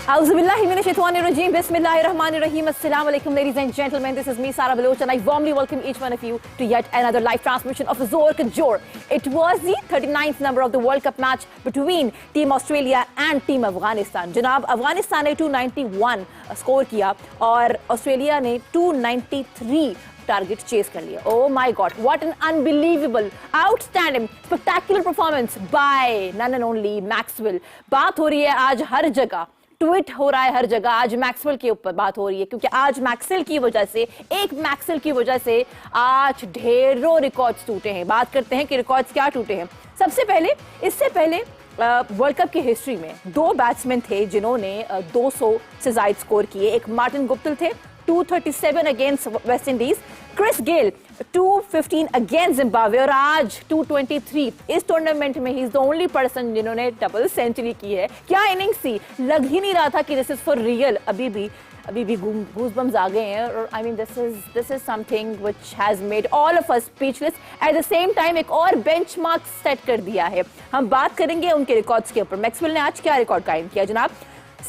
Auzubillahiminashaitanirrajim. Bismillahirrahmanirrahim. Assalamu alaikum, ladies and gentlemen. This is me, Sara Baloch, and I warmly welcome each one of you to yet another live transmission of Zor Ka Jor. It was the 39th number of the World Cup match between Team Australia and Team Afghanistan. जनाब, अफगानिस्तान ने 291 score किया और Australia ने 293 target chase कर लिया. Oh my God, what an unbelievable, outstanding, spectacular performance by none and only Maxwell. बात हो रही है आज हर जगह, ट्वीट हो रहा है हर जगह, आज मैक्सवेल के ऊपर बात हो रही है क्योंकि आज मैक्सवेल की वजह से, एक मैक्सवेल की वजह से आज ढेरों रिकॉर्ड्स टूटे हैं. बात करते हैं कि रिकॉर्ड्स क्या टूटे हैं. सबसे पहले, इससे पहले वर्ल्ड कप की हिस्ट्री में दो बैट्समैन थे जिन्होंने 200 से ज्यादा स्कोर किए. एक मार्टिन गुप्टिल थे 237 against West Indies, Chris Gayle 215 against Zimbabwe और आज 223. इस टूर्नामेंट में ही इज द ओनली पर्सन जिन्होंने डबल सेंचुरी की है. क्या इनिंग्स थी, लग ही नहीं रहा था कि दिस इज फॉर रियल. अभी भी गूज़बम्स आ गए हैं और I mean this is something which has made all of us speechless. At the same time एक और बेंचमार्क सेट कर दिया है. हम बात करेंगे उनके रिकॉर्ड्स के ऊपर. मैक्सवेल ने आज क्या रिकॉर्ड कायम किया जनाब?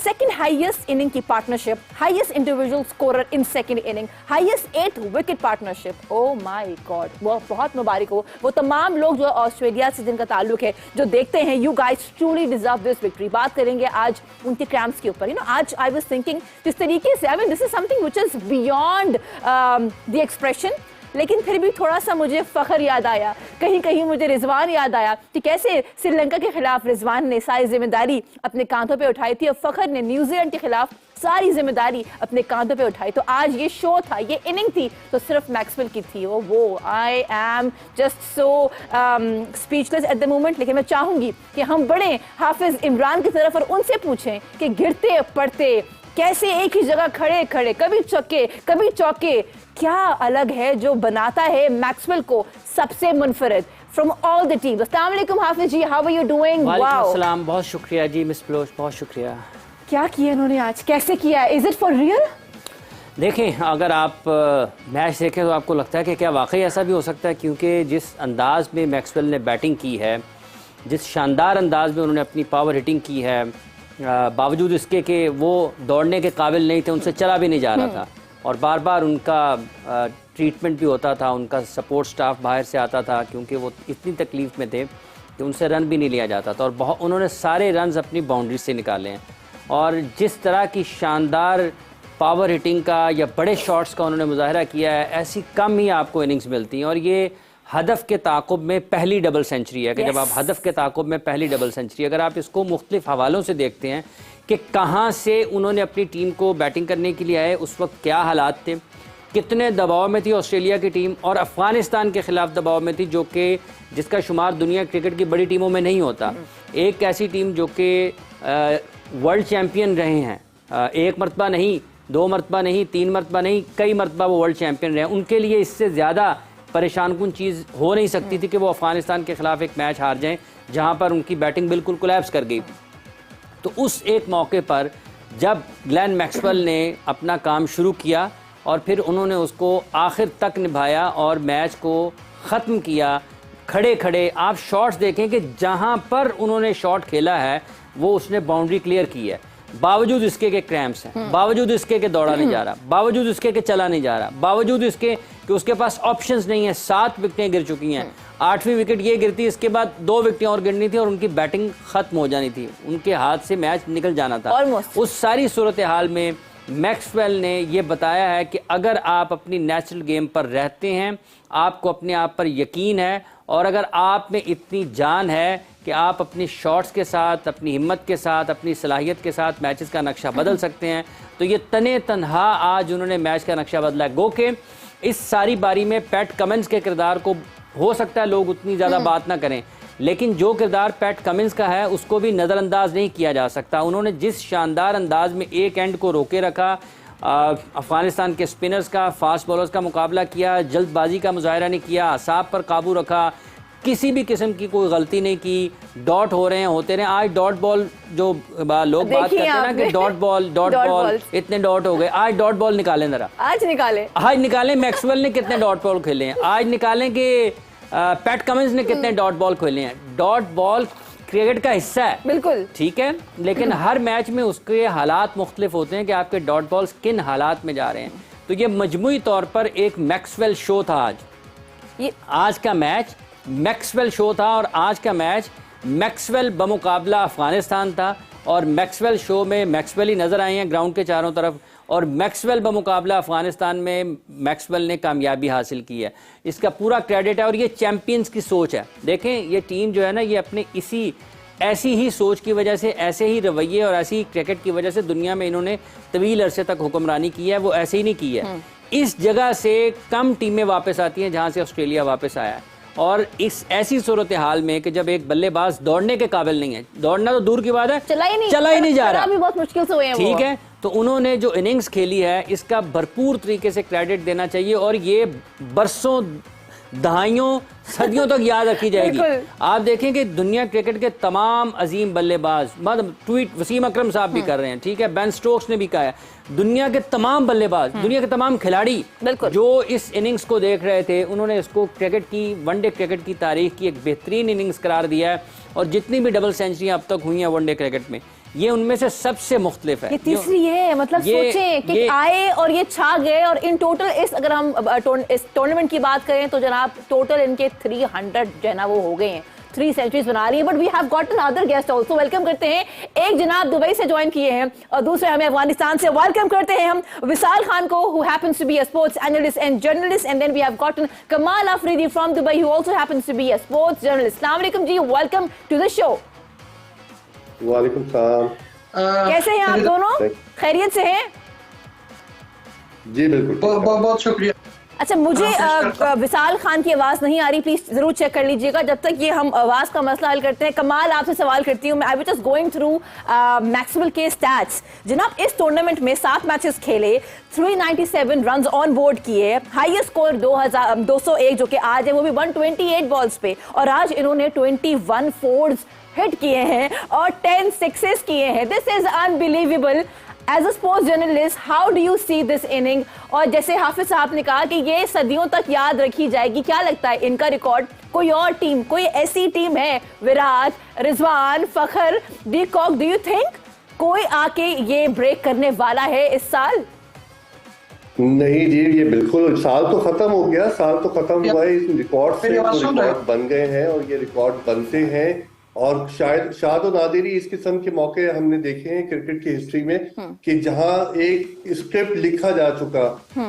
सेकेंड हाईएस्ट इनिंग की partnership, highest individual scorer in second inning, highest 8 wicket partnership. Oh my God, वो बहुत मुबारक हो वो तमाम लोग जो ऑस्ट्रेलिया से जिनका ताल्लुक है, जो देखते हैं. You guys truly deserve this victory. बात करेंगे आज उनके क्रैम्प्स के ऊपर. यू नो, आज आई वाज थिंकिंग जिस तरीके से, I mean this is something which is beyond the expression, लेकिन फिर भी थोड़ा सा मुझे फखर याद आया, कहीं कहीं मुझे रिजवान याद आया कि कैसे श्रीलंका के खिलाफ रिजवान ने सारी जिम्मेदारी अपने कांधों पे उठाई थी और फखर ने न्यूजीलैंड के खिलाफ सारी जिम्मेदारी अपने कांधों पे उठाई. तो आज ये शो था, ये इनिंग थी तो सिर्फ मैक्सवेल की थी. वो I am just so speechless at the moment. लेकिन मैं चाहूंगी कि हम बढ़े हाफिज इमरान की तरफ और उनसे पूछें कि गिरते पड़ते कैसे एक ही जगह खड़े खड़े, कभी चौके कभी चौके, क्या अलग है जो बनाता है मैक्सवेल को सबसे मुनफरिद फ्रॉम ऑल द टीम्स. अस्सलाम वालेकुम हाफिज ji, how are you doing? वालेकुम अस्सलाम, बहुत शुक्रिया जी मिस बलोच, बहुत शुक्रिया. क्या किया इन्होंने आज, कैसे किया? Is it for real? देखें, अगर आप मैच देखें तो आपको लगता है कि क्या वाकई ऐसा भी हो सकता है, क्योंकि जिस अंदाज में मैक्सवेल ने बैटिंग की है, जिस शानदार अंदाज में उन्होंने अपनी पावर हिटिंग की है, बावजूद इसके कि वो दौड़ने के काबिल नहीं थे, उनसे चला भी नहीं जा रहा था और बार बार उनका ट्रीटमेंट भी होता था, उनका सपोर्ट स्टाफ बाहर से आता था क्योंकि वो इतनी तकलीफ़ में थे कि उनसे रन भी नहीं लिया जाता था. और बहुत उन्होंने सारे रन्स अपनी बाउंड्री से निकाले हैं और जिस तरह की शानदार पावर हिटिंग का या बड़े शॉट्स का उन्होंने मुजाहरा किया है, ऐसी कम ही आपको इनिंग्स मिलती हैं. और ये हदफ के ताक़ुब में पहली डबल सेंचुरी है कि जब आप हदफ के ताक़ुब में पहली डबल सेंचुरी, अगर आप इसको मुख्तलिफ हवालों से देखते हैं कि कहाँ से उन्होंने अपनी टीम को बैटिंग करने के लिए आए, उस वक्त क्या हालात थे, कितने दबाव में थी ऑस्ट्रेलिया की टीम और अफ़गानिस्तान के ख़िलाफ़ दबाव में थी, जो कि जिसका शुमार दुनिया क्रिकेट की बड़ी टीमों में नहीं होता. एक ऐसी टीम जो कि वर्ल्ड चैम्पियन रहे हैं, एक मरतबा नहीं, 2 मरतबा नहीं, 3 मरतबा नहीं, कई मरतबा वो वर्ल्ड चैम्पियन रहे. उनके लिए इससे ज़्यादा परेशान कुन चीज़ हो नहीं सकती थी कि वो अफ़गानिस्तान के ख़िलाफ़ एक मैच हार जाएं जहां पर उनकी बैटिंग बिल्कुल कोलैप्स कर गई. तो उस एक मौके पर जब ग्लेन मैक्सवेल ने अपना काम शुरू किया और फिर उन्होंने उसको आखिर तक निभाया और मैच को ख़त्म किया खड़े खड़े. आप शॉट्स देखें कि जहां पर उन्होंने शॉट खेला है वो उसने बाउंड्री क्लियर की है, बावजूद इसके के क्रैम्प्स हैं, बावजूद इसके के दौड़ा नहीं जा रहा, बावजूद इसके के चला नहीं जा रहा, बावजूद इसके कि उसके पास ऑप्शंस नहीं है. 7 विकेटें गिर चुकी हैं, 8वीं विकेट ये गिरती, इसके बाद 2 विकेटें और गिरनी थी और उनकी बैटिंग खत्म हो जानी थी, उनके हाथ से मैच निकल जाना था. उस सारी सूरत हाल में मैक्सवेल ने ये बताया है कि अगर आप अपनी नेचुरल गेम पर रहते हैं, आपको अपने आप पर यकीन है और अगर आप में इतनी जान है कि आप अपनी शॉट्स के साथ, अपनी हिम्मत के साथ, अपनी सलाहियत के साथ मैचेस का नक्शा बदल सकते हैं, तो ये तने तनहा आज उन्होंने मैच का नक्शा बदला है. गो के इस सारी बारी में पैट कमिंस के किरदार को हो सकता है लोग उतनी ज़्यादा बात ना करें, लेकिन जो किरदार पैट कमिंस का है उसको भी नज़रअंदाज नहीं किया जा सकता. उन्होंने जिस शानदार अंदाज में एक एंड को रोके रखा, अफ़गानिस्तान के स्पिनर्स का, फास्ट बॉलर्स का मुकाबला किया, जल्दबाजी का मुजाहरा नहीं किया, असाब पर काबू रखा, किसी भी किस्म की कोई गलती नहीं की, डॉट हो रहे हैं, होते रहे। आज डॉट बॉल जो लोग बात करते हैं ना कि डॉट बॉल इतने डॉट हो गए, आज डॉट बॉल निकालें जरा, आज निकालें मैक्सवेल ने कितने डॉट बॉल खेले हैं, आज निकालें कि पैट कमिंस ने कितने डॉट बॉल खेले हैं। डॉट बॉल क्रिकेट का हिस्सा है, बिल्कुल ठीक है, लेकिन हर मैच में उसके हालात मुख्तलिफ होते हैं कि आपके डॉट बॉल्स किन हालात में जा रहे हैं। तो ये मजमूई तौर पर एक मैक्सवेल शो था आज का मैच मैक्सवेल शो था, और आज का मैच मैक्सवेल बमुकाबला अफगानिस्तान था, और मैक्सवेल शो में मैक्सवेल ही नज़र आए हैं ग्राउंड के चारों तरफ, और मैक्सवेल बमुकाबला अफगानिस्तान में मैक्सवेल ने कामयाबी हासिल की है। इसका पूरा क्रेडिट है, और ये चैम्पियंस की सोच है। देखें ये टीम जो है ना, ये अपने ऐसी ही सोच की वजह से, ऐसे ही रवैये और ऐसी ही क्रिकेट की वजह से दुनिया में इन्होंने तवील अरसे तक हुक्मरानी की है। वो ऐसे ही नहीं की है। इस जगह से कम टीमें वापस आती हैं जहाँ से ऑस्ट्रेलिया वापस आया है, और इस ऐसी सूरत हाल में कि जब एक बल्लेबाज दौड़ने के काबिल नहीं है, दौड़ना तो दूर की बात है, चला ही नहीं जा रहा, बहुत मुश्किल से हुए हैं ठीक है, तो उन्होंने जो इनिंग्स खेली है इसका भरपूर तरीके से क्रेडिट देना चाहिए, और ये बरसों दहाइयों सदियों तक याद रखी जाएगी। आप देखें कि दुनिया क्रिकेट के तमाम अजीम बल्लेबाज, मतलब ट्वीट वसीम अकरम साहब भी कर रहे हैं, ठीक है, बेन स्टोक्स ने भी कहा है, दुनिया के तमाम बल्लेबाज, दुनिया के तमाम खिलाड़ी जो इस इनिंग्स को देख रहे थे, उन्होंने इसको क्रिकेट की, वनडे क्रिकेट की तारीख की एक बेहतरीन इनिंग्स करार दिया है। और जितनी भी डबल सेंचुरियां अब तक हुई हैं वनडे क्रिकेट में, ये उनमें से सबसे मुख्तलिफ है। ये तीसरी है, मतलब सोचें कि आए और ये छा गए, और इन टोटल अगर हम इस टूर्नामेंट की बात करें तो जनाब टोटल इनके 300 जो है ना वो हो गए हैं, 3 सेंचुरीज बना रही है। But we have gotten other guest also. Welcome करते हैं, एक जनाब दुबई से ज्वाइन किए हैं और दूसरे हमें अफगानिस्तान से। वेलकम करते हैं हम विशाल खान को, who happens to be a sports analyst and journalist, and then we have gotten Kamal Afridi from Dubai, who also happens to be a sports journalist. अस्सलाम वालेकुम जी, वेलकम टू द शो। वालेकुम सलाम। कैसे हैं आप दोनों, खैरियत से हैं? जी बिल्कुल, बहुत शुक्रिया। अच्छा, मुझे विशाल खान की आवाज नहीं आ रही, प्लीज जरूर चेक कर लीजिएगा। जब तक ये हम आवाज का मसला हल करते हैं, कमाल आपसे सवाल करती हूँ। I was just going through Maxwell के स्टैट्स। जनाब इस टूर्नामेंट में 7 मैचेस खेले, 397 रन्स ऑन बोर्ड किए, हाईएस्ट स्कोर 201 जो कि आज है, वो भी 128 बॉल्स पे, और आज इन्होंने 21 फोर्स हिट किए हैं और 10 सिक्सेस किए हैं। This is unbelievable. As a sports journalist, how do you see this inning? और जैसे हाफिज साहब ने कहा कि ये सदियों तक याद रखी जाएगी, क्या लगता है इनका रिकॉर्ड कोई और टीम, कोई ऐसी टीम है, Virat, Rizwan, Fakhar, de Kock, do you think कोई आके ये ब्रेक करने वाला है इस साल? नहीं जी, ये बिल्कुल साल तो खत्म हो गया, साल तो खत्म हुआ है, इस रिकॉर्ड से रिकॉर्ड बन गए हैं और ये रिकॉर्ड बनते हैं। और शायद और नादिरी इस किस्म के मौके हमने देखे हैं क्रिकेट की हिस्ट्री में कि जहां एक स्क्रिप्ट लिखा जा चुका,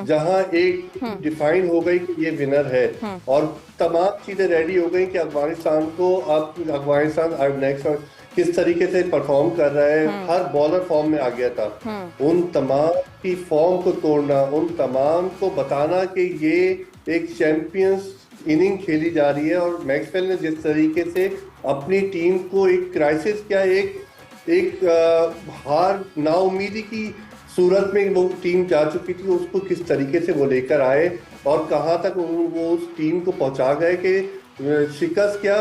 जहां एक डिफाइन हो गई कि ये विनर है और तमाम चीजें रेडी हो गई कि अफगानिस्तान को अब नेक्स्ट किस तरीके से परफॉर्म कर रहा है, हर बॉलर फॉर्म में आ गया था। उन तमाम की फॉर्म को तोड़ना, उन तमाम को बताना कि ये एक चैंपियंस इनिंग खेली जा रही है, और मैक्सवेल ने जिस तरीके से अपनी टीम को एक क्राइसिस क्या एक हार नाउमीदी की सूरत में वो टीम जा चुकी थी, उसको किस तरीके से वो लेकर आए और कहां तक वो उस टीम को पहुंचा गए कि शिकस्त क्या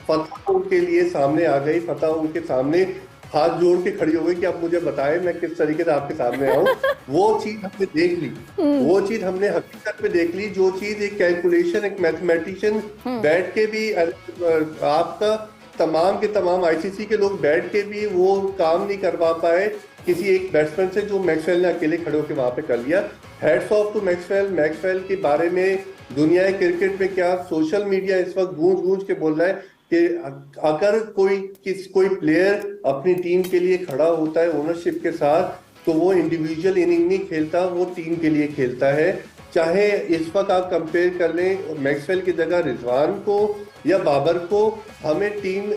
फतह उनके लिए सामने आ गई, फतह उनके सामने हाथ जोड़ के खड़ी हो गई कि अब मुझे बताएं मैं किस तरीके से आपके सामने आऊं। वो चीज हमने देख ली, वो चीज हमने हकीकत में देख ली, जो चीज एक कैलकुलेशन, एक मैथमेटिशियन बैठ के भी, आपका तमाम के तमाम आईसीसी के लोग बैठ के भी वो काम नहीं करवा पाए किसी एक बैट्समैन से, जो मैक्सवेल ने अकेले खड़े होकर वहां पे कर लिया। हेड्स ऑफ टू मैक्सवेल के बारे में दुनिया क्रिकेट में क्या सोशल मीडिया इस वक्त गूंज के बोल रहा है कि अगर कोई प्लेयर अपनी टीम के लिए खड़ा होता है ओनरशिप के साथ, तो वो इंडिविजुअल इनिंग नहीं खेलता, वो टीम के लिए खेलता है। चाहे इस वक्त आप कंपेयर कर लें मैक्सवेल की जगह रिजवान को या बाबर को, हमें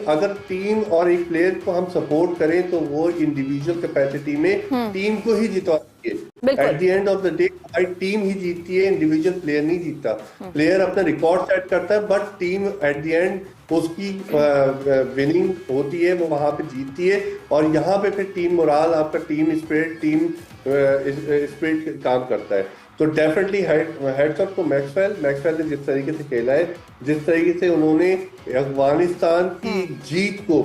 अगर टीम और एक प्लेयर को हम सपोर्ट करें तो वो इंडिविजुअल कैपेसिटी में टीम को ही जितवाती है। At the end of the day team ही जीतती है, इंडिविजुअल प्लेयर नहीं जीतता। प्लेयर अपना रिकॉर्ड सेट करता है, but team at the and उसकी विनिंग होती है, वो वहां पे जीतती है। और यहाँ पे फिर टीम मोराल, आपका टीम स्पिरिट काम करता है। तो definitely heads up to Maxwell ने जिस तरीके से खेला है, जिस तरीके से उन्होंने अफगानिस्तान की जीत को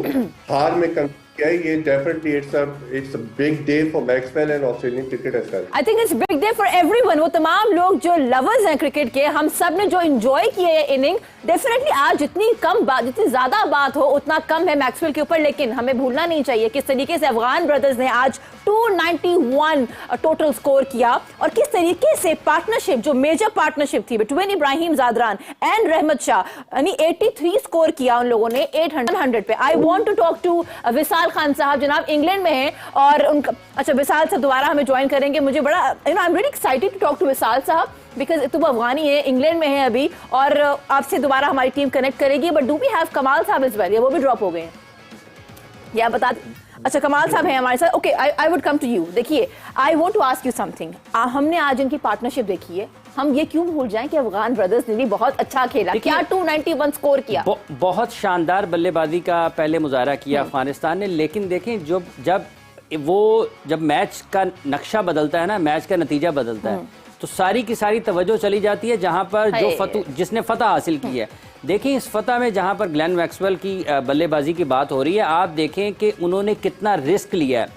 हार में किया है, ये definitely it's a big day for Maxwell and Australian cricket as well. I think it's big day for everyone. वो तमाम लोग जो लवर्स हैं क्रिकेट के, हम सब ने जो एंजॉय किए ये इनिंग, डेफिनेटली आज जितनी ज्यादा बात हो उतना कम है मैक्सवेल के ऊपर, लेकिन हमें भूलना नहीं चाहिए किस तरीके से अफगान ब्रदर्स ने आज 291 टोटल स्कोर किया और किस तरीके से पार्टनरशिप, जो मेजर पार्टनरशिप थी बिटवीन इब्राहिम ज़ादरान एंड रहमत शाह, यानी 83 स्कोर किया उन लोगों ने 800 पे। I want to talk to Vishal Khan sahab, जनाब इंग्लैंड में हैं और उनका, अच्छा विशाल साहब दोबारा हमें ज्वाइन करेंगे। मुझे बड़ा I am really excited to talk to Vishal sahab because तुम अफगानी है, इंग्लैंड में है अभी, और आपसे दोबारा हमारी टीम कनेक्ट करेगी। बट डू वी हैव कमाल साहब इज वेल, या वो भी ड्रॉप हो गए हैं, या बता। अच्छा कमाल साहब हैं हमारे साथ। Okay, I would come to you. देखिए, I want to ask you something. हमने आज इनकी पार्टनरशिप देखी है, हम ये क्यों भूल जाएं कि अफगान ब्रदर्स ने भी बहुत अच्छा खेला, क्या 291 स्कोर किया, बहुत शानदार बल्लेबाजी का पहले मुजाहरा किया अफगानिस्तान ने। लेकिन देखें जब मैच का नक्शा बदलता है ना, मैच का नतीजा बदलता है, तो सारी की सारी तवज्जो चली जाती है जहां पर जिसने फतह हासिल की है। देखें इस फतह में जहां पर ग्लेन मैक्सवेल की बल्लेबाजी की बात हो रही है, आप देखें कि उन्होंने कितना रिस्क लिया है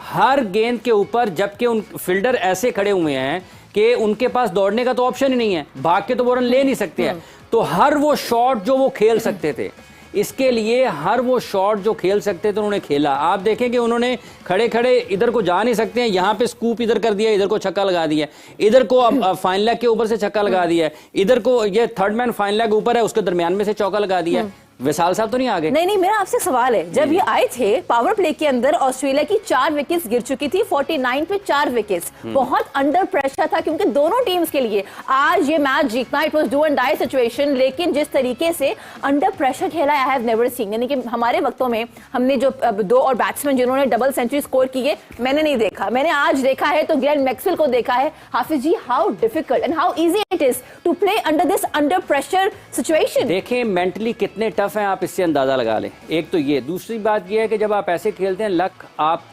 हर गेंद के ऊपर, जबकि उन फील्डर ऐसे खड़े हुए हैं कि उनके पास दौड़ने का तो ऑप्शन ही नहीं है, भाग के तो वो रन ले नहीं सकते हैं। तो हर वो शॉट जो वो खेल सकते थे, इसके लिए हर वो शॉट जो खेल सकते थे उन्होंने खेला। आप देखें कि उन्होंने खड़े खड़े इधर को जा नहीं सकते हैं, यहाँ पे स्कूप इधर कर दिया, इधर को छक्का लगा दिया, इधर को अब फाइन लेग के ऊपर से छक्का लगा दिया, इधर को ये थर्ड मैन फाइन लेग ऊपर है उसके दरमियान में से चौका लगा दिया। विशाल साहब तो नहीं आ गए? नहीं, मेरा आपसे सवाल है, जब ये आए थे पावर प्ले के अंदर ऑस्ट्रेलिया की 4 विकेट्स गिर चुकी थी, 49 पे 4 विकेट्स, बहुत अंडर प्रेशर था क्योंकि दोनों टीम्स के लिए आज ये मैच जीतना it was do and die situation. लेकिन जिस तरीके से अंडर प्रेशर खेला आई हैव नेवर सीन, यानी कि हमारे वक्तों में हमने जो 2 और बैट्समैन जिन्होंने डबल सेंचुरी स्कोर की है मैंने नहीं देखा, मैंने आज देखा है तो ग्लेन मैक्सवेल को देखा है। Hafiz ji, how difficult and how easy it is to play under this under pressure situation. देखें मेंटली कितने टफ हैं, आप इससे अंदाजा लगा लें। एक तो ये, दूसरी बात ये है कि जब आप ऐसे खेलते हैं, लक आप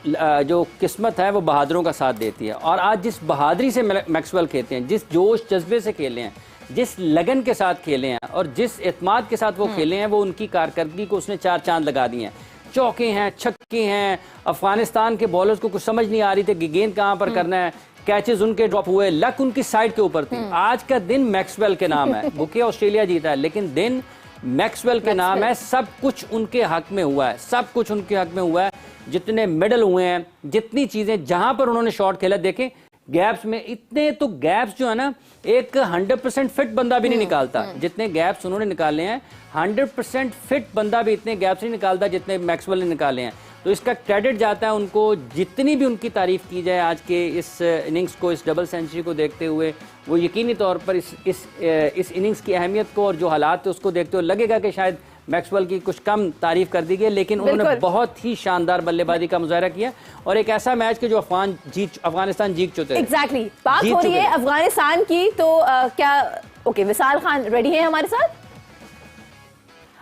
जो किस्मत है वो बहादुरों का साथ देती है। और आज जिस बहादुरी से मैक्सवेल खेलते हैं, जिस जोश जज्बे से खेले हैं, जिस लगन के साथ खेले हैं और जिस एतमाद के साथ वो खेले हैं, वो उनकी कारकर्दगी को उसने 4 चांद लगा दिए हैं। चौके हैं, छक्के हैं, अफगानिस्तान के बॉलर्स को कुछ समझ नहीं आ रही थी कि गेंद कहाँ पर करना है, कैचेस उनके ड्रॉप हुए, लक उनकी साइड के ऊपर थी। आज का दिन मैक्सवेल के नाम है, बुके ऑस्ट्रेलिया जीता है, लेकिन दिन मैक्सवेल के नाम है। सब कुछ उनके हक में हुआ है, सब कुछ उनके हक में हुआ है। जितने मेडल हुए हैं, जितनी चीजें, जहां पर उन्होंने शॉट खेला, देखें गैप्स में इतने, तो गैप्स जो है ना, एक 100% फिट बंदा भी नहीं निकालता जितने गैप्स उन्होंने निकाले हैं। 100% फिट बंदा भी इतने गैप्स नहीं निकालता जितने मैक्सवेल ने निकाले हैं। तो इसका क्रेडिट जाता है उनको। जितनी भी उनकी तारीफ की जाए आज के इस इनिंग्स को, इस डबल सेंचुरी को देखते हुए, वो यकीनी तौर पर इस इनिंग्स की अहमियत को और जो हालात थे उसको देखते हुए लगेगा कि शायद मैक्सवेल की कुछ कम तारीफ कर दी गई, लेकिन उन्होंने बहुत ही शानदार बल्लेबाजी का मुजाहरा किया और एक ऐसा मैच के जो अफगानिस्तान जीत चुके थे। एग्जैक्टली, बात हो रही है अफगानिस्तान की, तो क्या ओके विशाल खान रेडी है हमारे साथ?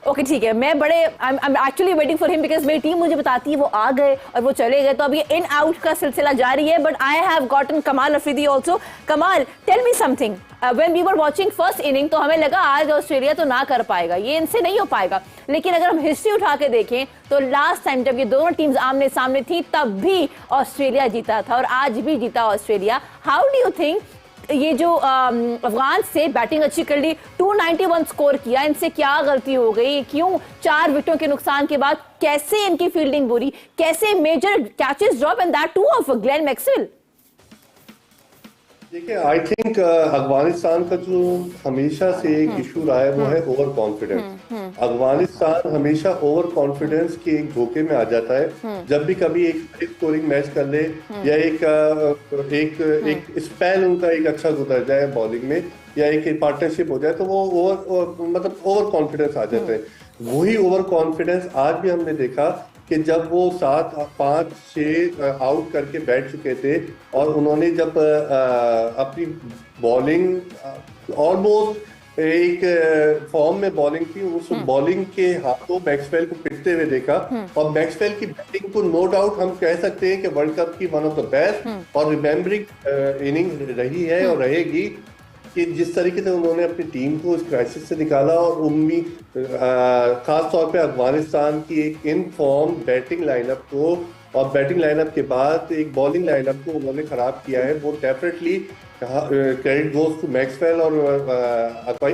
ओके ठीक है, मैं बड़े I am actually waiting for him because मेरी टीम मुझे बताती है वो आ गए और वो चले गए, तो अब ये इन आउट का सिलसिला जारी है। But I have gotten Kamal Afridi also. Kamal, tell me something, when we were watching first inning तो हमें लगा आज ऑस्ट्रेलिया तो ना कर पाएगा, ये इनसे नहीं हो पाएगा। लेकिन अगर हम हिस्ट्री उठा के देखें तो लास्ट टाइम जब ये दोनों टीम्स आमने सामने थी तब भी ऑस्ट्रेलिया जीता था और आज भी जीता Australia. How do you think ये जो अफगान से बैटिंग अच्छी कर ली, 291 स्कोर किया, इनसे क्या गलती हो गई, क्यों 4 विकेटों के नुकसान के बाद कैसे इनकी फील्डिंग बुरी, कैसे major catches drop and that too of Glenn Maxwell? देखिए, आई थिंक अफगानिस्तान का जो हमेशा से एक इशू रहा है वो है ओवर कॉन्फिडेंस। अफगानिस्तान हमेशा ओवर कॉन्फिडेंस के एक धोखे में आ जाता है। जब भी कभी एक स्कोरिंग मैच कर ले या एक स्पेल उनका एक अच्छा गुजर जाए बॉलिंग में या एक पार्टनरशिप हो जाए तो वो ओवर कॉन्फिडेंस आ जाता है। वही ओवर कॉन्फिडेंस आज भी हमने देखा कि जब वो 7, 5, 6 आउट करके बैठ चुके थे और उन्होंने जब अपनी बॉलिंग ऑलमोस्ट एक फॉर्म में बॉलिंग थी, उस बॉलिंग के हाथों मैक्सवेल को पिटते हुए देखा। और मैक्सवेल की बैटिंग को नो डाउट हम कह सकते हैं कि वर्ल्ड कप की वन ऑफ द बेस्ट और रिमेम्बरिंग इनिंग रही है और रहेगी, कि जिस तरीके से उन्होंने अपनी टीम को इस क्राइसिस से निकाला और उम्मीद खास तौर पे अफगानिस्तान की एक इन फॉर्म बैटिंग लाइनअप को और बैटिंग लाइनअप के बाद एक बॉलिंग लाइनअप को उन्होंने खराब किया है। वो definitely credit goes to Maxwell और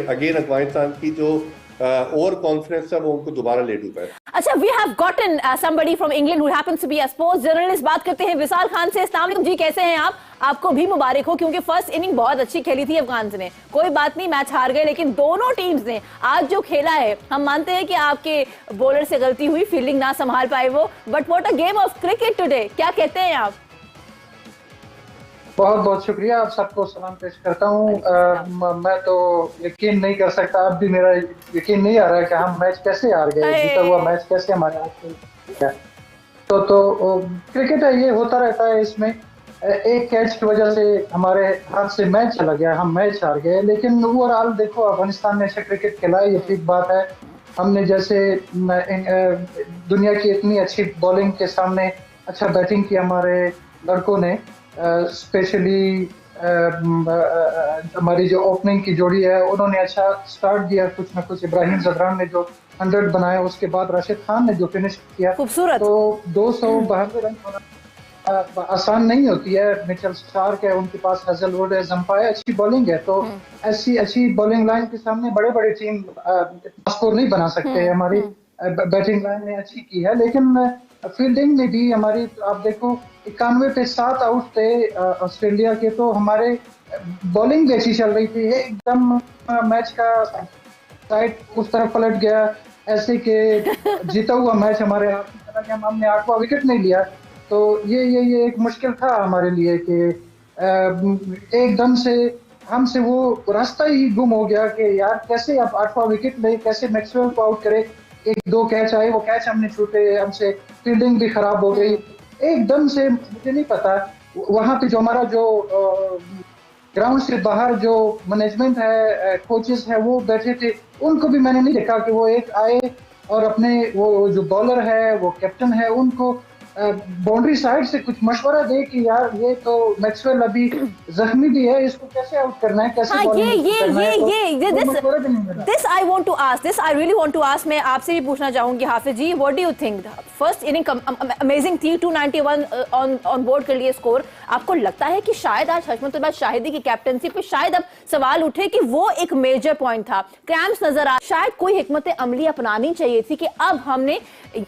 अगेन अफगानिस्तान की जो ओवर कॉन्फिडेंस था वो उनको दोबारा ले डूबा है। अच्छा, we have gotten somebody from England who happens to be a sports journalist। बात करते हैं विशाल खान से। अस्सलाम वालेकुम जी, कैसे हैं आप? आपको भी मुबारक हो, क्योंकि फर्स्ट इनिंग बहुत अच्छी खेली थी अफगान ने। कोई बात नहीं, मैच हार गए, लेकिन दोनों टीम्स ने आज जो खेला है, हम मानते हैं कि आपके बॉलर से गलती हुई, फील्डिंग ना संभाल पाए वो, but what a game of cricket today. क्या कहते हैं आप? बहुत बहुत शुक्रिया, आप सबको सलाम पेश करता हूँ। मैं तो यकीन नहीं कर सकता, अब भी मेरा यकीन नहीं आ रहा है कि हम मैच कैसे हार गए, जीता हुआ मैच कैसे हमारे हाथ से। तो क्रिकेट है, ये होता रहता है। इसमें एक कैच की वजह से हमारे हाथ से मैच चला गया, हम मैच हार गए। लेकिन ओवरऑल देखो, अफगानिस्तान ने अच्छा क्रिकेट खेला, ये ठीक बात है। हमने जैसे दुनिया की इतनी अच्छी बॉलिंग के सामने अच्छा बैटिंग की हमारे लड़कों ने, स्पेशली हमारी जो ओपनिंग की जोड़ी है उन्होंने अच्छा स्टार्ट दिया। कुछ ना कुछ इब्राहिम जदरान ने जो 100 बनाया, उसके बाद राशिद खान ने जो फिनिश किया, खूबसूरत। तो 272 रन आसान नहीं होती है। मिचेल स्टार्क है, उनके पास हजलवुड है, जम्पाई, अच्छी बॉलिंग है। तो ऐसी अच्छी बॉलिंग लाइन के सामने बड़े बड़े टीम स्कोर नहीं बना सकते। हमारी बैटिंग लाइन ने अच्छी की है, लेकिन फील्डिंग में भी हमारी, आप देखो 91 पे 7 आउट थे ऑस्ट्रेलिया के, तो हमारे बॉलिंग भी अच्छी चल रही थी। एकदम मैच का साइड उस तरफ पलट गया, ऐसे कि जीता हुआ मैच हमारे हाथ में चला गया, हमने 8वां विकेट नहीं लिया। तो ये एक मुश्किल था हमारे लिए कि एकदम से हमसे वो रास्ता ही गुम हो गया कि यार कैसे आप 8वां विकेट ले, कैसे मैक्सवेल को आउट करे। 1-2 कैच आए, वो कैच हमने छूटे, हमसे फील्डिंग भी खराब हो गई एकदम से। मुझे नहीं पता वहाँ पे जो हमारा जो ग्राउंड से बाहर जो मैनेजमेंट है, कोचेस है, वो बैठे थे, उनको भी मैंने नहीं देखा कि वो एक आए और अपने वो जो बॉलर है, वो कैप्टन है, उनको बाउंड्री साइड से कुछ मशवरा दे कि यार ये तो मैक्सवेल अभी जख्मी भी है, इसको कैसे आउट करना है, कैसे this I want to ask, this I really want to ask. मैं आपसे भी पूछना चाहूंगी Hafiz ji, what do you think? First inning amazing थी, 291 ऑन बोर्ड के लिए स्कोर। आपको लगता है कि शायद आज हशमतुल्लाह शाहिदी की कैप्टनसी पे शायद अब सवाल उठे कि वो एक मेजर पॉइंट था, क्रैम्प्स नजर आ, शायद कोई हिकमत अमली अपनानी चाहिए थी कि अब हमने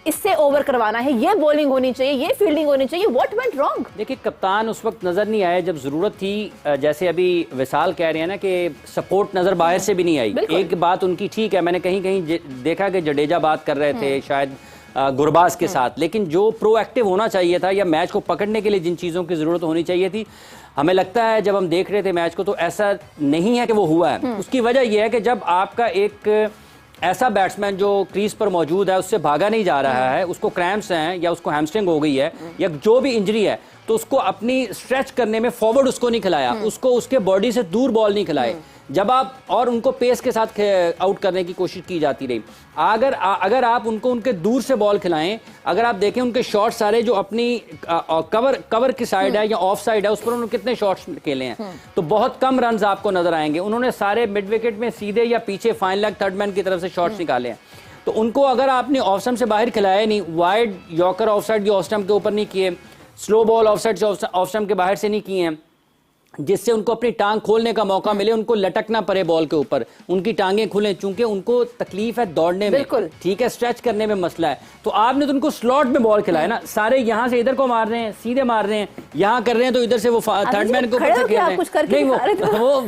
इससे ओवर करवाना है, ये बॉलिंग होनी चाहिए, ये फील्डिंग होनी चाहिए। What went wrong? देखिए, कप्तान उस वक्त नजर नहीं आया जब जरूरत थी। जैसे अभी विशाल कह रहे हैं ना कि सपोर्ट नजर बाहर से भी नहीं आई। एक बात उनकी ठीक है, मैंने कहीं कहीं देखा कि जडेजा बात कर रहे थे शायद गुरबाज के साथ, लेकिन जो प्रोएक्टिव होना चाहिए था या मैच को पकड़ने के लिए जिन चीज़ों की ज़रूरत होनी चाहिए थी, हमें लगता है जब हम देख रहे थे मैच को तो ऐसा नहीं है कि वो हुआ है। उसकी वजह यह है कि जब आपका एक ऐसा बैट्समैन जो क्रीज पर मौजूद है उससे भागा नहीं जा रहा है, उसको क्रैम्प्स हैं या उसको हैमस्ट्रिंग हो गई है या जो भी इंजरी है, तो उसको अपनी स्ट्रेच करने में फॉरवर्ड उसको नहीं खिलाया, उसको उसके बॉडी से दूर बॉल नहीं खिलाए जब आप, और उनको पेस के साथ आउट करने की कोशिश की जाती रही। अगर आप उनको उनके दूर से बॉल खिलाएं, अगर आप देखें उनके शॉट सारे जो अपनी कवर की साइड है या ऑफ साइड है, उस पर उन्होंने कितने शॉट्स खेले हैं, तो बहुत कम रन्स आपको नजर आएंगे। उन्होंने सारे मिड विकेट में सीधे या पीछे फाइन लेग थर्ड मैन की तरफ से शॉट्स निकाले हैं। तो उनको अगर आपने ऑफ स्टंप से बाहर खिलाया नहीं, wide yorker of side off stump के ऊपर नहीं किए, slow ball of side off stump के बाहर से नहीं किए हैं, जिससे उनको अपनी टांग खोलने का मौका मिले, उनको लटकना पड़े बॉल के ऊपर, उनकी टांगें खुलें, चूंकि उनको तकलीफ है दौड़ने में, ठीक है, स्ट्रेच करने में मसला है। तो आपने तो उनको स्लॉट में बॉल खिलाया ना, सारे यहां से इधर को मार रहे हैं, सीधे मार रहे हैं, यहां कर रहे हैं तो इधर से वो थर्ड मैन के ऊपर से खेल रहे हैं। नहीं,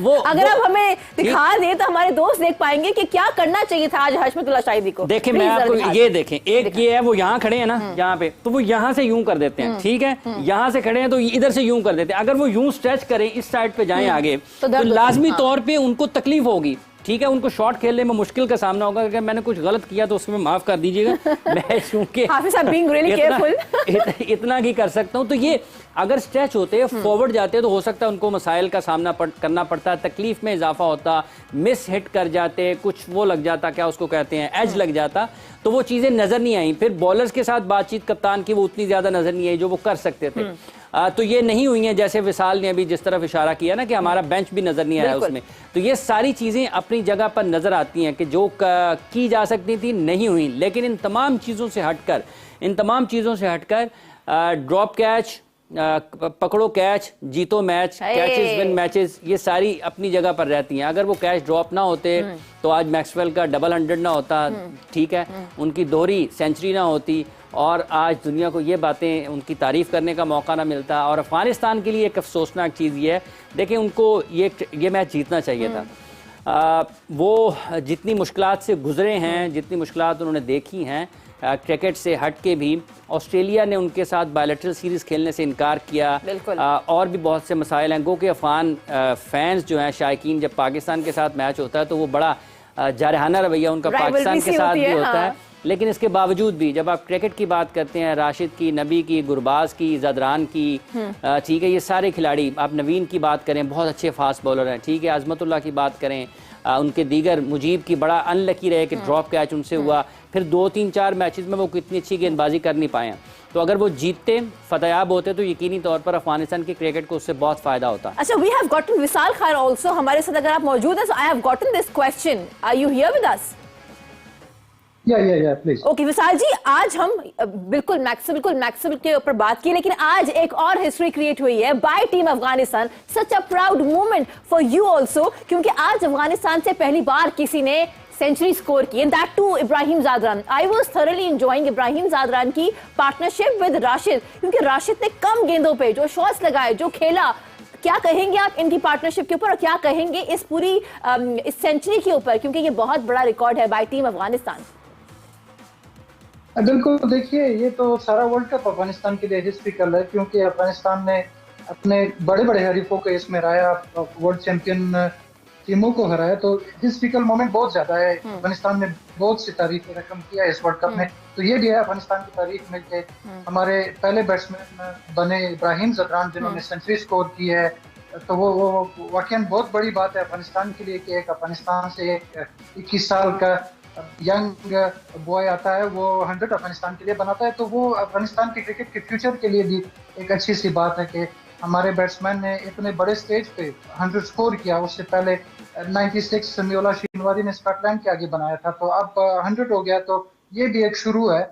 वो अगर आप हमें दिखा दें तो हमारे दोस्त देख पाएंगे कि क्या करना चाहिए था आज हशमतुल्लाह शाहिदी को। देखिए, मैं आपको ये देखें, एक ये है वो यहां खड़े हैं ना, यहाँ पे, तो वो यहां से यूं कर देते हैं, ठीक है, यहां से खड़े हैं तो इधर से यूं कर देते हैं। अगर वो यूं स्ट्रेच करें, इस साइड पे जाएं आगे, तो लाजमी तौर पे उनको तकलीफ होगी। ठीक है, उनको शॉट खेलने में मुश्किल का सामना होगा, अगर मैंने कुछ गलत किया तो उसमें माफ़ कर दीजिएगा। मैं चूंकि इतना ही कर सकता हूँ। तो ये अगर स्ट्रेच होते हैं, फॉरवर्ड जाते हैं, तो हो सकता है उनको मसाइल का सामना करना पड़ता है, तकलीफ में इजाफा होता, मिस हिट कर जाते, कुछ वो लग जाता, क्या उसको कहते हैं, एज लग जाता, तो वो चीज़ें नज़र नहीं आई। फिर बॉलर्स के साथ बातचीत कप्तान की वो उतनी ज़्यादा नज़र नहीं आई जो वो कर सकते थे। तो ये नहीं हुई हैं, जैसे विशाल ने अभी जिस तरफ इशारा किया ना कि हमारा बेंच भी नज़र नहीं आया उसमें। तो ये सारी चीज़ें अपनी जगह पर नज़र आती हैं कि जो की जा सकती थी नहीं हुई। लेकिन इन तमाम चीज़ों से हटकर ड्रॉप कैच, पकड़ो कैच, जीतो मैच, कैचेस विन मैचेस, ये सारी अपनी जगह पर रहती हैं। अगर वो कैच ड्रॉप ना होते तो आज मैक्सवेल का डबल 100 ना होता, ठीक है, उनकी दोहरी सेंचुरी ना होती, और आज दुनिया को ये बातें उनकी तारीफ़ करने का मौका ना मिलता। और अफ़गानिस्तान के लिए एक अफसोसनाक चीज़ ये है, देखिए उनको ये मैच जीतना चाहिए था। वो जितनी मुश्किलात से गुजरे हैं, जितनी मुश्किलात उन्होंने देखी हैं क्रिकेट से हट के भी, ऑस्ट्रेलिया ने उनके साथ बायलैटरल सीरीज़ खेलने से इनकार किया, और भी बहुत से मसाइल हैं। गो के अफ़गान फैंस जो हैं, शायकीन, जब पाकिस्तान के साथ मैच होता है तो वो बड़ा जारहाना रवैया उनका पाकिस्तान के साथ भी होता है। लेकिन इसके बावजूद भी जब आप क्रिकेट की बात करते हैं, राशिद की, नबी की, गुरबाज की, ज़दरान की, ठीक है, ये सारे खिलाड़ी, आप नवीन की बात करें, बहुत अच्छे फास्ट बॉलर हैं, ठीक है, अज़मतुल्लाह की बात करें, उनके दीगर, मुजीब की बड़ा अनलकी रहे कि ड्रॉप कैच उनसे हुआ, फिर 2-3-4 मैचेस में वो कितनी अच्छी गेंदबाजी कर नहीं पाए हैं। तो अगर वो जीतते, फतेयाब होते, तो यकीनी तौर पर अफगानिस्तान की क्रिकेट को उससे बहुत फायदा होता। अच्छा, we have gotten Vishal Khan also हमारे साथ, अगर आप मौजूद हैं, so I have gotten this question, are you here with us? या प्लीज। ओके विशाल जी, आज हम बिल्कुल मैक्सवेल के ऊपर बात की, लेकिन आज एक और हिस्ट्री क्रिएट हुई है by team Afghanistan. Such a proud moment for you also, क्योंकि आज अफगानिस्तान से पहली बार किसी ने सेंचुरी स्कोर की, and that too Ibrahim Zadran. I was thoroughly enjoying Ibrahim Zadran की पार्टनरशिप विद राशिद, क्योंकि राशिद ने कम गेंदों पे जो शॉट्स लगाए, जो खेला। क्या कहेंगे आप इनकी पार्टनरशिप के ऊपर, और क्या कहेंगे इस पूरी इस सेंचुरी के ऊपर, क्योंकि ये बहुत बड़ा रिकॉर्ड है बाय टीम अफगानिस्तान? बिल्कुल, देखिए ये तो सारा वर्ल्ड कप अफगानिस्तान के लिए हिस्ट्रिकल है, क्योंकि अफगानिस्तान ने अपने बड़े बड़े हरीफों को इसमें हराया, वर्ल्ड चैंपियन टीमों को हराया, तो हिस्ट्रिकल मोमेंट बहुत ज्यादा है। अफगानिस्तान ने बहुत सी तारीफ रकम किया इस वर्ल्ड कप में, तो ये भी है अफगानिस्तान की तारीफ में कि हमारे पहले बैट्समैन बने इब्राहिम ज़दरान, जिन्होंने सेंचुरी स्कोर की है। तो वो वाकई बहुत बड़ी बात है अफगानिस्तान के लिए कि एक अफगानिस्तान से 21 साल का यंग बॉय आता है, वो 100 अफगानिस्तान के लिए बनाता है। तो वो अफगानिस्तान के क्रिकेट के फ्यूचर के लिए भी एक अच्छी सी बात है कि हमारे बैट्समैन ने इतने बड़े स्टेज पे 100 स्कोर किया। उससे पहले 96 समीउल्लाह शिनवारी ने स्कॉटलैंड के आगे बनाया था, तो अब 100 हो गया, तो ये भी एक शुरू है।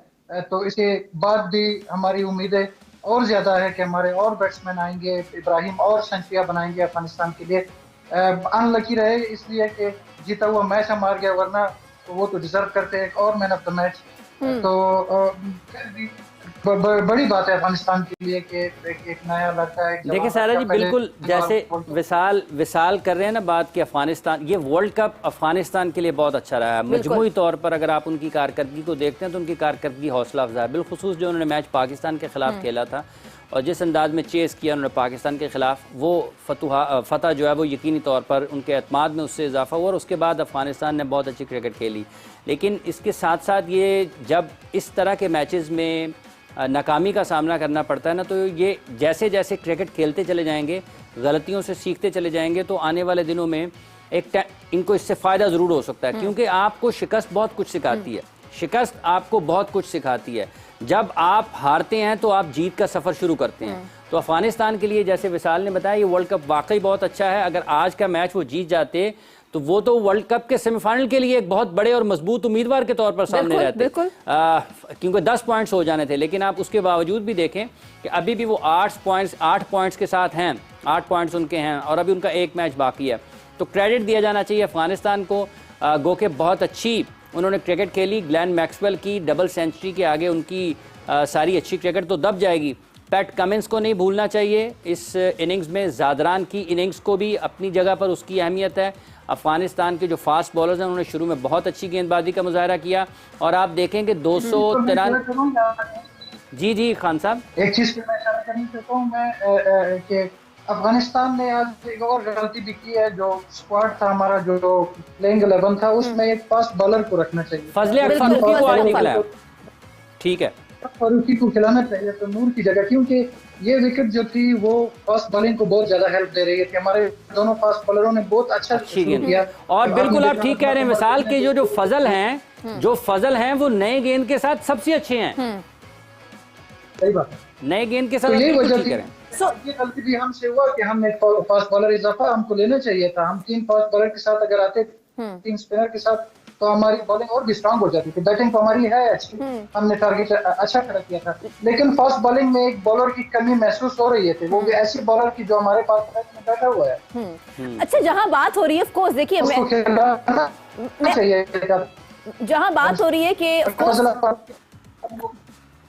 तो इसके बाद भी हमारी उम्मीदें और ज्यादा है कि हमारे और बैट्समैन आएंगे, इब्राहिम और सेंचुरियां बनाएंगे अफगानिस्तान के लिए। अनलकी रहे इसलिए कि जीता हुआ मैच हम हार गए, वरना तो वो तो डिजर्व करते हैं एक और मैन ऑफ द मैच। तो बड़ी बात है अफगानिस्तान के लिए कि एक नया लड़का है। देखिए सारा जी, बिल्कुल जैसे विशाल कर रहे हैं ना बात कि अफगानिस्तान, ये वर्ल्ड कप अफगानिस्तान के लिए बहुत अच्छा रहा है मजमूई तौर पर। अगर आप उनकी कारकर्दगी को देखते हैं तो उनकी कारकर्दगी हौसला अफजा है, बिलखुसूस जो उन्होंने मैच पाकिस्तान के खिलाफ खेला था और जिस अंदाज में चेस किया उन्होंने पाकिस्तान के खिलाफ, वो फतह जो है वो यकीनी तौर पर उनके एतमाद में उससे इजाफा हुआ और उसके बाद अफगानिस्तान ने बहुत अच्छी क्रिकेट खेली। लेकिन इसके साथ साथ ये जब इस तरह के मैचेस में नाकामी का सामना करना पड़ता है ना, तो ये जैसे जैसे क्रिकेट खेलते चले जाएंगे, गलतियों से सीखते चले जाएंगे, तो आने वाले दिनों में इनको इससे फ़ायदा ज़रूर हो सकता है। क्योंकि आपको शिकस्त बहुत कुछ सिखाती है, शिकस्त आपको बहुत कुछ सिखाती है। जब आप हारते हैं तो आप जीत का सफ़र शुरू करते हैं। तो अफगानिस्तान के लिए जैसे विशाल ने बताया, ये वर्ल्ड कप वाकई बहुत अच्छा है। अगर आज का मैच वो जीत जाते तो वो तो वर्ल्ड कप के सेमीफाइनल के लिए एक बहुत बड़े और मजबूत उम्मीदवार के तौर पर सामने रहते, क्योंकि 10 पॉइंट्स हो जाने थे। लेकिन आप उसके बावजूद भी देखें कि अभी भी वो 8 पॉइंट्स के साथ हैं, 8 पॉइंट्स उनके हैं और अभी उनका एक मैच बाकी है। तो क्रेडिट दिया जाना चाहिए अफगानिस्तान को। गो के बहुत अच्छी उन्होंने क्रिकेट खेली, ग्लेन मैक्सवेल की डबल सेंचुरी के आगे उनकी सारी अच्छी क्रिकेट तो दब जाएगी। पैट कमिंस को नहीं भूलना चाहिए इस इनिंग्स में, ज़ादरान की इनिंग्स को भी अपनी जगह पर उसकी अहमियत है। अफगानिस्तान के जो फास्ट बॉलर्स हैं उन्होंने शुरू में बहुत अच्छी गेंदबाजी का मुजाहरा किया और आप देखेंगे 293। जी खान साहब, एक चीज पे मैं इशारा करना चाहता हूँ मैं कि अफगानिस्तान ने आज एक और गलती भी की है। जो स्क्वाड था हमारा, जो प्लेइंग 11 था, उसमें एक फास्ट बॉलर को रखना चाहिए। फजले अख्तर फारूकी को आज निकला है, ठीक है, फारूकी को खिलाना चाहिए तो नूर की जगह, क्योंकि ये विकेट जो थी वो फास्ट बॉलिंग को बहुत ज्यादा हेल्प दे रही है। हमारे दोनों फास्ट बॉलरों ने बहुत अच्छा शुरू किया। और बिल्कुल आप ठीक कह रहे हैं, मिसाल के जो फजल हैं वो नए गेंद के साथ सबसे अच्छे हैं। सही बात है, नए गेंद के साथ तो यही वजह थी। So, ये गलती भी हमसे हुआ कि हमने फास्ट बॉलर इजाफा हमको लेना चाहिए था। हम 3 फास्ट बॉलर के साथ अगर आते 3 स्पिनर के साथ, तो हमारी बॉलिंग और भी स्ट्रांग हो जाती थी। बैटिंग तो हमारी है अच्छी, हमने टारगेट अच्छा खड़ा किया था, लेकिन फास्ट बॉलिंग में एक बॉलर की कमी महसूस हो रही है, वो भी ऐसी बॉलर की जो हमारे पास में बैठा हुआ है। अच्छा, जहां बात हो रही है, ऑफ कोर्स देखिए, जहां बात हो रही है कि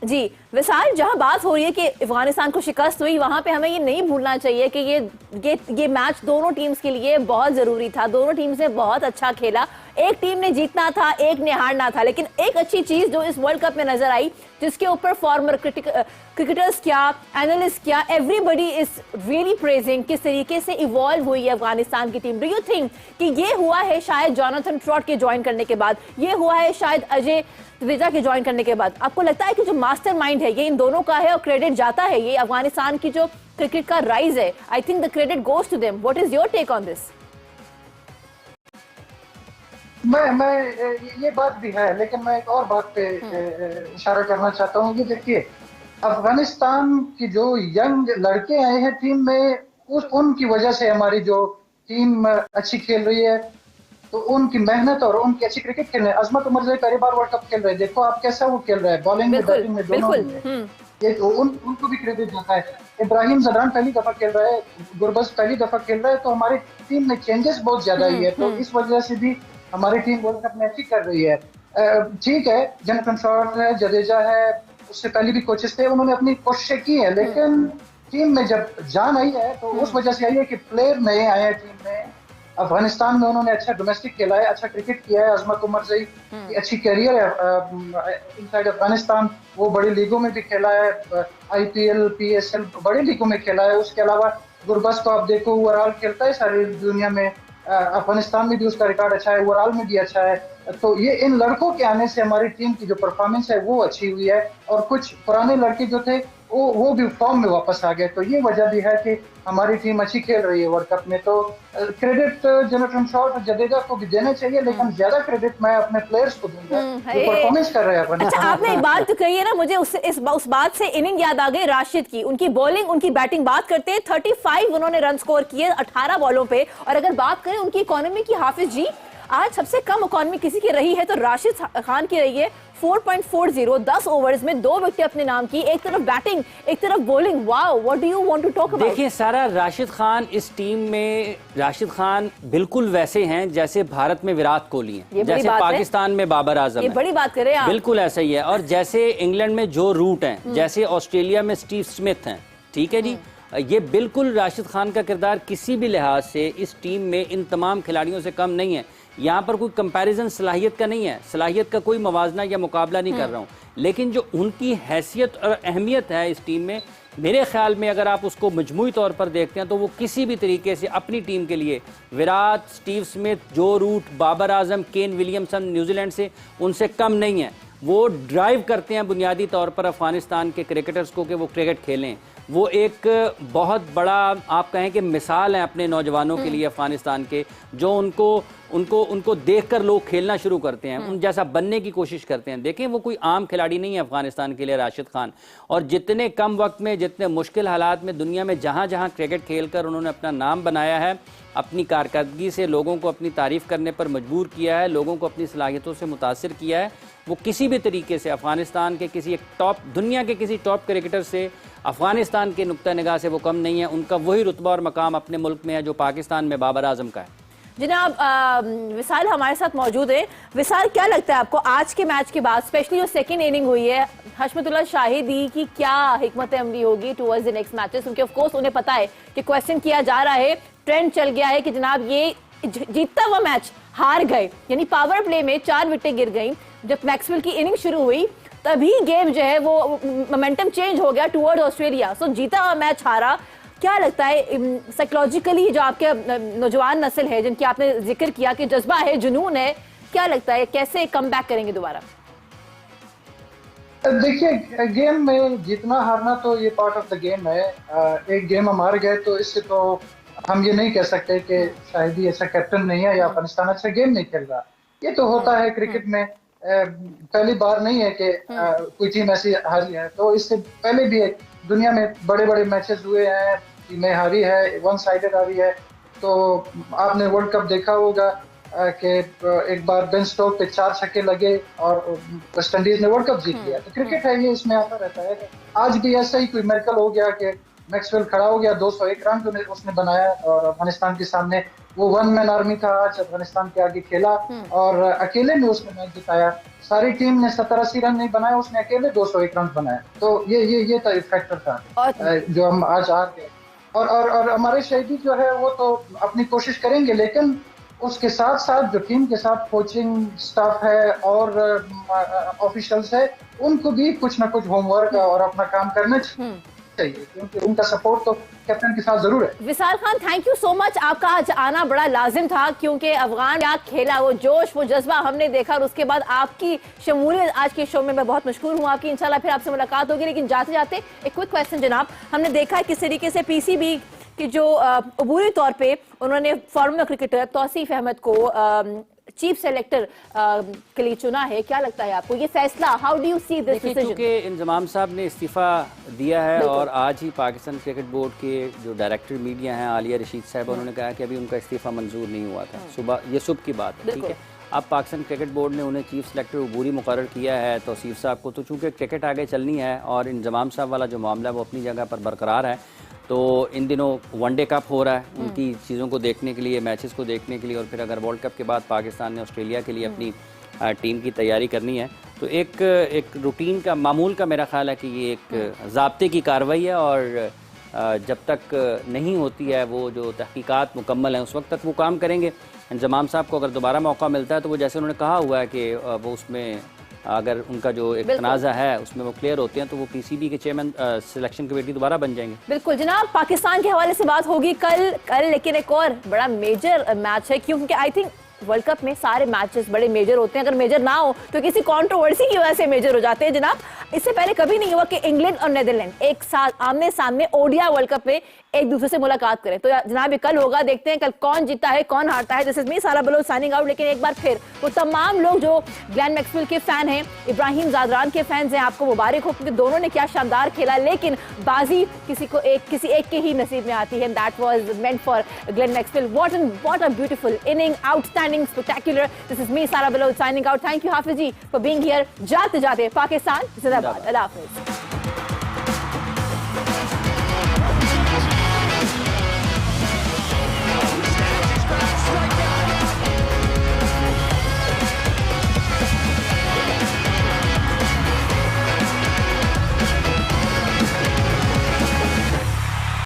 जी विशाल, जहां बात हो रही है कि अफगानिस्तान को शिकस्त हुई, वहां पे हमें ये नहीं भूलना चाहिए कि ये मैच दोनों टीम्स के लिए बहुत जरूरी था। दोनों टीम्स ने बहुत अच्छा खेला, एक टीम ने जीतना था, एक ने हारना था, लेकिन एक अच्छी चीज जो इस वर्ल्ड कप में नजर आई, जिसके ऊपर फॉर्मर क्रिकेटर्स क्या, एनालिस्ट क्या, एवरीबडी इज रियली प्रेजिंग किस तरीके से इवॉल्व हुई है अफगानिस्तान की टीम। डू यू थिंक कि ये हुआ है शायद जोनाथन ट्रॉट के ज्वाइन करने के बाद, ये हुआ है शायद अजय जडेजा के ज्वाइन करने के बाद? आपको लगता है कि जो मास्टरमाइंड है ये इन दोनों का है और क्रेडिट जाता है, ये अफगानिस्तान की जो क्रिकेट का राइज है, I think the credit goes to them. What is your take on this? मैं ये बात भी है, लेकिन मैं एक और बात पे इशारा करना चाहता हूँ। ये देखिए, अफगानिस्तान की जो यंग लड़के आए हैं टीम में, उनकी वजह से हमारी जो टीम अच्छी खेल रही है, तो उनकी मेहनत और उनकी अच्छी क्रिकेट खेलने। अजमत उमरज़ई पहली बार वर्ल्ड कप खेल रहे हैं, देखो आप कैसा वो खेल रहा है, बॉलिंग में बैटिंग में दोनों में, ये उनको भी क्रेडिट जाता है। इब्राहिम जदरान पहली दफा खेल रहा है, गुरबज पहली दफा खेल रहा है, तो हमारी टीम में चेंजेस बहुत ज्यादा ही है, तो इस वजह से भी हमारी टीम वर्ल्ड कप में अच्छी कर रही है। ठीक है, जोनाथन ट्रॉट है, जडेजा है, उससे पहले भी कोचेस थे, उन्होंने अपनी कोशिशें की है, लेकिन टीम में जब जान आई है तो उस वजह से आई है कि प्लेयर नए आए हैं टीम में। अफगानिस्तान में उन्होंने अच्छा डोमेस्टिक खेला है, अच्छा क्रिकेट किया है। अजमत उमरज़ई की अच्छी कैरियर है इनसाइड अफगानिस्तान, वो बड़ी लीगों में भी खेला है, IPL PSL बड़ी लीगों में खेला है। उसके अलावा गुरबज को आप देखो, ओवरऑल खेलता है सारी दुनिया में, अफगानिस्तान में भी उसका रिकॉर्ड अच्छा है, ओवरऑल में भी अच्छा है। तो ये इन लड़कों के आने से हमारी टीम की जो परफॉर्मेंस है वो अच्छी हुई है, और कुछ पुराने लड़के जो थे वो भी फॉर्म में वापस आ गए, तो ये वजह भी है कि हमारी टीम अच्छी खेल रही है वर्ल्ड कप में। तो क्रेडिट जोनाथन ट्रॉट और जडेजा को भी देना चाहिए, लेकिन ज्यादा क्रेडिट मैं अपने प्लेयर्स को दूंगा जो परफॉर्मेंस कर रहे हैं। अच्छा, आपने एक बात तो कही है ना, मुझे उस बात से इनिंग याद आ गई राशिद की, उनकी बॉलिंग, उनकी बैटिंग। बात करते हैं 35 उन्होंने रन स्कोर किए 18 बॉलों पे, और अगर बात करें उनकी इकोनॉमी की, हाफिज जी, आज सबसे कम इकोनॉमी किसी की रही है तो राशिद खान की रही है 4.40, 10 ओवर्स में 2 विकेट अपने नाम की, एक तरफ बैटिंग एक तरफ bowling. Wow, what do you want to talk about? देखिए सारा, राशिद खान इस टीम में, राशिद खान बिल्कुल वैसे हैं जैसे भारत में विराट कोहली हैं, जैसे पाकिस्तान में बाबर आजम है, बड़ी बात करें आप, बिल्कुल ऐसा ही है, और जैसे इंग्लैंड में जो रूट हैं, जैसे ऑस्ट्रेलिया में स्टीव स्मिथ हैं, ठीक है जी। ये बिल्कुल राशिद खान का किरदार किसी भी लिहाज से इस टीम में इन तमाम खिलाड़ियों से कम नहीं है। यहाँ पर कोई कंपैरिजन सलाहियत का नहीं है, सलाहियत का कोई मवाजना या मुकाबला नहीं कर रहा हूँ, लेकिन जो उनकी हैसियत और अहमियत है इस टीम में, मेरे ख्याल में अगर आप उसको मजमूई तौर पर देखते हैं तो वो किसी भी तरीके से अपनी टीम के लिए विराट, स्टीव स्मिथ, जो root, Babar Azam, Kane Williamson New Zealand से, उनसे कम नहीं है। वो ड्राइव करते हैं बुनियादी तौर पर अफगानिस्तान के क्रिकेटर्स को कि वो क्रिकेट खेलें। वो एक बहुत बड़ा आप कहें कि मिसाल है अपने नौजवानों के लिए अफगानिस्तान के, जो उनको देखकर लोग खेलना शुरू करते हैं, उन जैसा बनने की कोशिश करते हैं। देखें, वो कोई आम खिलाड़ी नहीं है अफगानिस्तान के लिए राशिद खान, और जितने कम वक्त में, जितने मुश्किल हालात में दुनिया में जहाँ जहाँ क्रिकेट खेलकर उन्होंने अपना नाम बनाया है, अपनी कारकर्दगी से लोगों को अपनी तारीफ़ करने पर मजबूर किया है, लोगों को अपनी सलाहियतों से मुतासिर किया है, वो किसी भी तरीके से अफगानिस्तान के किसी एक टॉप, दुनिया के किसी टॉप क्रिकेटर से, अफगानिस्तान के नुक्ता निगाह से वो कम नहीं है। उनका वही रुतबा और मकाम अपने मुल्क में है जो पाकिस्तान में बाबर आजम का है। जनाब विशाल हमारे साथ मौजूद है। विशाल, क्या लगता है आपको आज के मैच के बाद, स्पेशली जो सेकंड इनिंग हुई है, हशमतुल्लाह शाहिदी की क्या हिकमत अमली होगी टुवर्ड्स द नेक्स्ट मैचेस? क्योंकि ऑफ कोर्स उन्हें पता है कि क्वेश्चन किया जा रहा है, ट्रेंड चल गया है कि जनाब ये जीतता हुआ मैच हार गए, यानी पावर प्ले में 4 विकेटें गिर गई। जब मैक्सवेल की इनिंग शुरू हुई तभी गेम जो है वो मोमेंटम चेंज हो गया टुवर्ड ऑस्ट्रेलिया। सो जीता हुआ मैच हारा, क्या लगता है साइकोलॉजिकली जो आपके नौजवान नस्ल है जिनकी आपने जिक्र किया कि जज्बा है, जुनून है, क्या लगता है कैसे कम बैक करेंगे दोबारा? देखिए, गेम में जीतना हारना तो ये पार्ट ऑफ द गेम है। एक गेम हम हार गए तो इससे तो हम ये नहीं कह सकते कि शायद ही ऐसा कैप्टन नहीं है या अफगानिस्तान अच्छा गेम नहीं खेल रहा। ये तो होता है क्रिकेट में, पहली बार नहीं है कि कोई टीम ऐसी हारी है। तो इससे पहले भी दुनिया में बड़े बड़े मैचेस हुए हैं, टीमें हारी है, वन साइडेड हारी है। तो आपने वर्ल्ड कप देखा होगा कि एक बार बेन स्टोक पे 4 छक्के लगे और वेस्ट इंडीज ने वर्ल्ड कप जीत लिया। तो क्रिकेट है ये, इसमें आता रहता है। आज भी ऐसा ही कोई मेरेकल हो गया कि मैक्सवेल खड़ा हो गया, 201 रन उसने बनाया और अफगानिस्तान के सामने वो वन मैन आर्मी था, आज अफगानिस्तान के आगे खेला और अकेले में उसने मैच जिताया। सारी टीम ने 70-80 रन नहीं बनाए, उसने अकेले 201 रन बनाए। तो ये तो फैक्टर था जो हम आज हार गए। और हमारे शहीदी जो है वो तो अपनी कोशिश करेंगे, लेकिन उसके साथ साथ जो टीम के साथ कोचिंग स्टाफ है और ऑफिशियल्स है, उनको भी कुछ ना कुछ होमवर्क और अपना काम करना चाहिए, क्योंकि उनका सपोर्ट तो कैप्टन के साथ जरूर है। Vishal Khan, thank you so much, आपका आज आना बड़ा लाजिम था क्योंकि अफगान क्या खेला, वो जोश, वो जज्बा हमने देखा और उसके बाद आपकी शमूलियत आज के शो में मैं बहुत मशहूर हूँ आपकी। इंशाल्लाह फिर आपसे मुलाकात होगी, लेकिन जाते जाते एक क्विक क्वेश्चन जनाब, हमने देखा है किस तरीके से पीसीबी कि जो अबूरी तौर पे उन्होंने फॉर्मर क्रिकेटर तौसीफ अहमद को चीफ सेलेक्टर के लिए चुना है, क्या लगता है आपको ये फैसला? How do you see this decision? क्योंकि इंजमाम साहब ने इस्तीफा दिया है और आज ही पाकिस्तान क्रिकेट बोर्ड के जो डायरेक्टर मीडिया हैं आलिया रशीद साहब, उन्होंने कहा कि अभी उनका इस्तीफा मंजूर नहीं हुआ था। सुबह की बात है, ठीक है। अब पाकिस्तान क्रिकेट बोर्ड ने उन्हें चीफ सेलेक्टर अबूरी मुकर्रर किया है तौसीफ साहब को। तो चूँकि क्रिकेट आगे चलनी है और इंजमाम साहब वाला जो मामला है वो अपनी जगह पर बरकरार है, तो इन दिनों वनडे कप हो रहा है, उनकी चीज़ों को देखने के लिए, मैचेस को देखने के लिए, और फिर अगर वर्ल्ड कप के बाद पाकिस्तान ने ऑस्ट्रेलिया के लिए अपनी टीम की तैयारी करनी है, तो एक रूटीन का, मामूल का मेरा ख्याल है कि ये एक ज़ाब्ते की कार्रवाई है और जब तक नहीं होती है वो जो तहकीकात मुकम्मल हैं उस वक्त तक वो काम करेंगे। इंजमाम साहब को अगर दोबारा मौका मिलता है तो वो जैसे उन्होंने कहा हुआ है कि वो उसमें अगर उनका जो एक तनाज़ा है उसमें वो क्लियर होते हैं तो वो पीसीबी के चेयरमैन सिलेक्शन कमेटी दोबारा बन जाएंगे। बिल्कुल जनाब, पाकिस्तान के हवाले से बात होगी कल, लेकिन एक और बड़ा मेजर मैच है क्योंकि आई थिंक वर्ल्ड कप में सारे मैचेस बड़े मेजर होते हैं, अगर मेजर ना हो तो किसी कंट्रोवर्सी की वजह से मेजर हो जाते हैं। जनाब, इससे पहले कभी नहीं हुआ कि इंग्लैंड और नीदरलैंड एक साथ आमने सामने ओडीआई वर्ल्ड कप में एक दूसरे से मुलाकात करें। तो जनाब ये कल होगा, देखते हैं कल कौन जीता है कौन हारता है। This is me Sara Baloch signing out. लेकिन एक बार फिर वो तमाम लोग जो ग्लेन मैक्सवेल के फैन हैं, इब्राहिम जादरान के फैंस हैं, आपको मुबारक हो क्योंकि दोनों ने क्या शानदार खेला, लेकिन बाजी किसी एक के ही नसीब में आती है। That was meant for Glenn Maxwell. What a beautiful inning, outstanding, spectacular. This is me Sara Baloch signing out. Thank you Hafiz ji for being here. जाते जाते पाकिस्तान जिंदाबाद। अल्लाह हाफिज।